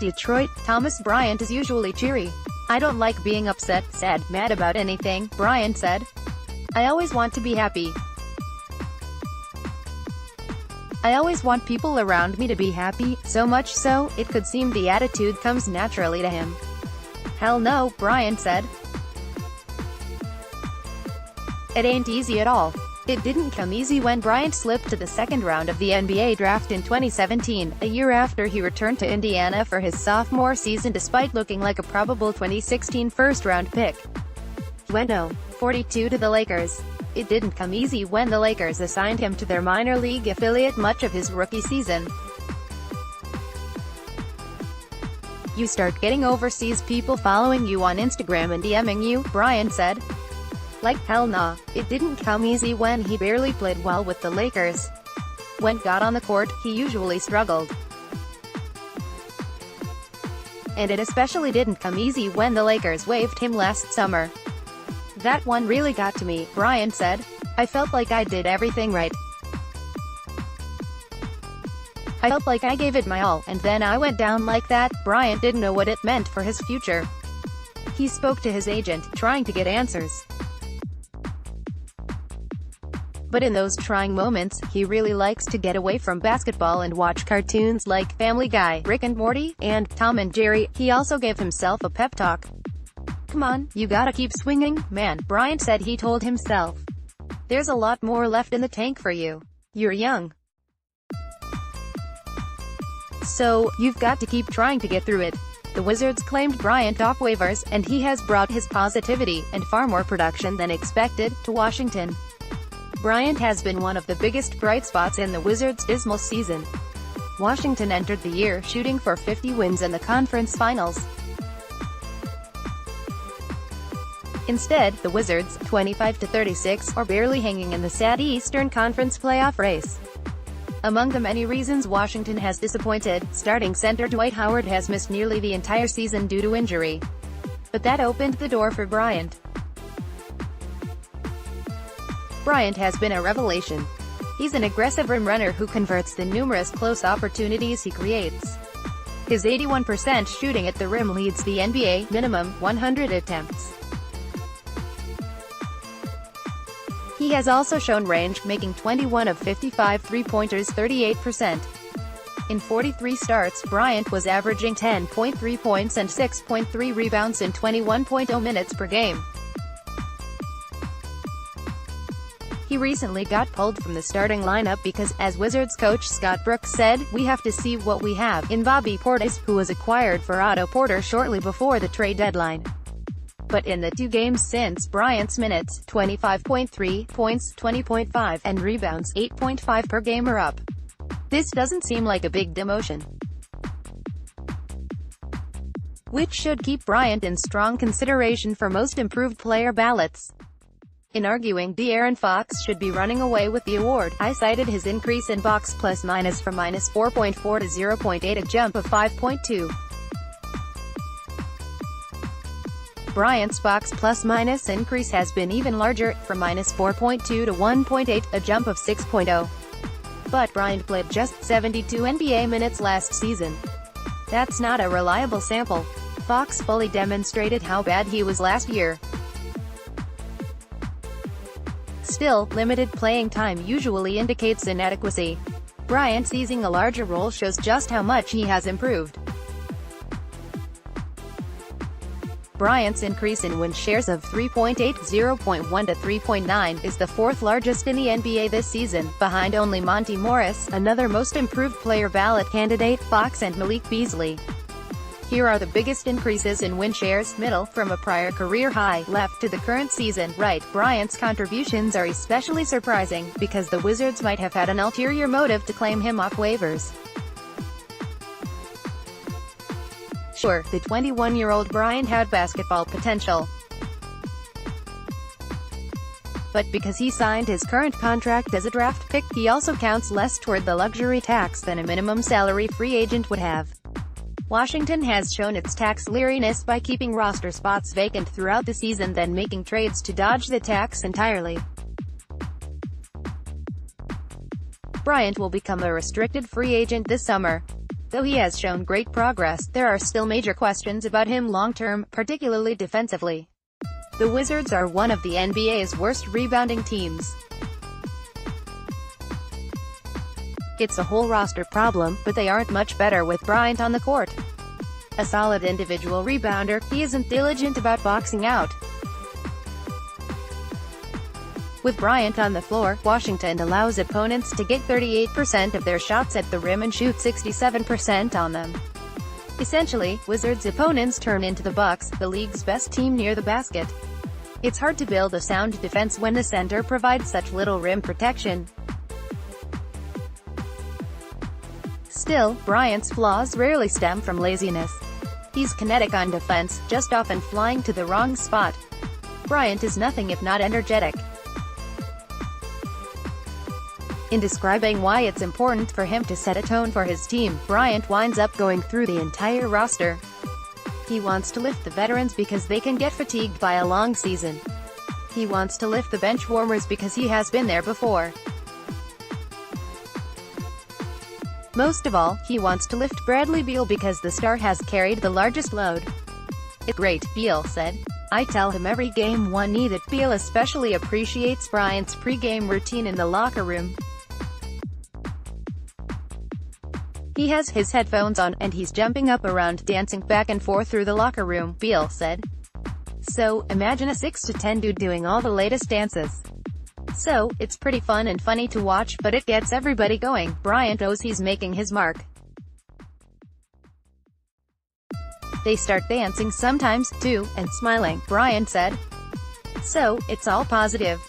Detroit, Thomas Bryant is usually cheery. "I don't like being upset, sad, mad about anything," Bryant said. "I always want to be happy. I always want people around me to be happy, so much so, it could seem the attitude comes naturally to him." "Hell no," Bryant said. "It ain't easy at all. It didn't come easy when Bryant slipped to the second round of the NBA draft in 2017, a year after he returned to Indiana for his sophomore season despite looking like a probable 2016 first-round pick. He went 0-42 to the Lakers. It didn't come easy when the Lakers assigned him to their minor league affiliate much of his rookie season. You start getting overseas people following you on Instagram and DMing you," Bryant said. "Like, hell nah. It didn't come easy when he barely played well with the Lakers. When got on the court, he usually struggled. And it especially didn't come easy when the Lakers waived him last summer. That one really got to me," Bryant said. "I felt like I did everything right. I felt like I gave it my all, and then I went down like that." Bryant didn't know what it meant for his future. He spoke to his agent, trying to get answers. But in those trying moments, he really likes to get away from basketball and watch cartoons like Family Guy, Rick and Morty, and Tom and Jerry. He also gave himself a pep talk. "Come on, you gotta keep swinging, man," Bryant said he told himself. "There's a lot more left in the tank for you. You're young. So, you've got to keep trying to get through it." The Wizards claimed Bryant off waivers, and he has brought his positivity, and far more production than expected, to Washington. Bryant has been one of the biggest bright spots in the Wizards' dismal season. Washington entered the year shooting for 50 wins in the conference finals. Instead, the Wizards, 25-36, are barely hanging in the sad Eastern Conference playoff race. Among the many reasons Washington has disappointed, starting center Dwight Howard has missed nearly the entire season due to injury. But that opened the door for Bryant. Bryant has been a revelation. He's an aggressive rim runner who converts the numerous close opportunities he creates. His 81% shooting at the rim leads the NBA, minimum 100 attempts. He has also shown range, making 21 of 55 three-pointers 38%. In 43 starts, Bryant was averaging 10.3 points and 6.3 rebounds in 21.0 minutes per game. He recently got pulled from the starting lineup because, as Wizards coach Scott Brooks said, "We have to see what we have" in Bobby Portis, who was acquired for Otto Porter shortly before the trade deadline. But in the 2 games since, Bryant's minutes, 25.3 points, 20.5, and rebounds, 8.5 per game are up. This doesn't seem like a big demotion, which should keep Bryant in strong consideration for most improved player ballots. In arguing De'Aaron Fox should be running away with the award, I cited his increase in box plus-minus from -4.4 to 0.8, a jump of 5.2. Bryant's box plus-minus increase has been even larger, from -4.2 to 1.8, a jump of 6.0. But Bryant played just 72 NBA minutes last season. That's not a reliable sample. Fox fully demonstrated how bad he was last year. Still, limited playing time usually indicates inadequacy. Bryant seizing a larger role shows just how much he has improved. Bryant's increase in win shares of 3.8, 0.1 to 3.9, is the 4th largest in the NBA this season, behind only Monty Morris, another most improved player ballot candidate, Fox and Malik Beasley. Here are the biggest increases in win shares: middle, from a prior career high; left, to the current season; right. Bryant's contributions are especially surprising, because the Wizards might have had an ulterior motive to claim him off waivers. Sure, the 21-year-old Bryant had basketball potential. But because he signed his current contract as a draft pick, he also counts less toward the luxury tax than a minimum salary free agent would have. Washington has shown its tax leeriness by keeping roster spots vacant throughout the season, then making trades to dodge the tax entirely. Bryant will become a restricted free agent this summer. Though he has shown great progress, there are still major questions about him long-term, particularly defensively. The Wizards are one of the NBA's worst rebounding teams. It's a whole roster problem, but they aren't much better with Bryant on the court. A solid individual rebounder, he isn't diligent about boxing out. With Bryant on the floor, Washington allows opponents to get 38% of their shots at the rim and shoot 67% on them. Essentially, Wizards' opponents turn into the Bucks, the league's best team near the basket. It's hard to build a sound defense when the center provides such little rim protection. Still, Bryant's flaws rarely stem from laziness. He's kinetic on defense, just often flying to the wrong spot. Bryant is nothing if not energetic. In describing why it's important for him to set a tone for his team, Bryant winds up going through the entire roster. He wants to lift the veterans because they can get fatigued by a long season. He wants to lift the bench warmers because he has been there before. Most of all, he wants to lift Bradley Beal because the star has carried the largest load. "It's great," Beal said. "I tell him every game one knee that Beal especially appreciates Bryant's pre-game routine in the locker room. He has his headphones on, and he's jumping up around, dancing back and forth through the locker room," Beal said. "So, imagine a 6'10" dude doing all the latest dances. So, it's pretty fun and funny to watch, but it gets everybody going." Bryant knows he's making his mark. "They start dancing sometimes, too, and smiling," Bryant said. "So, it's all positive."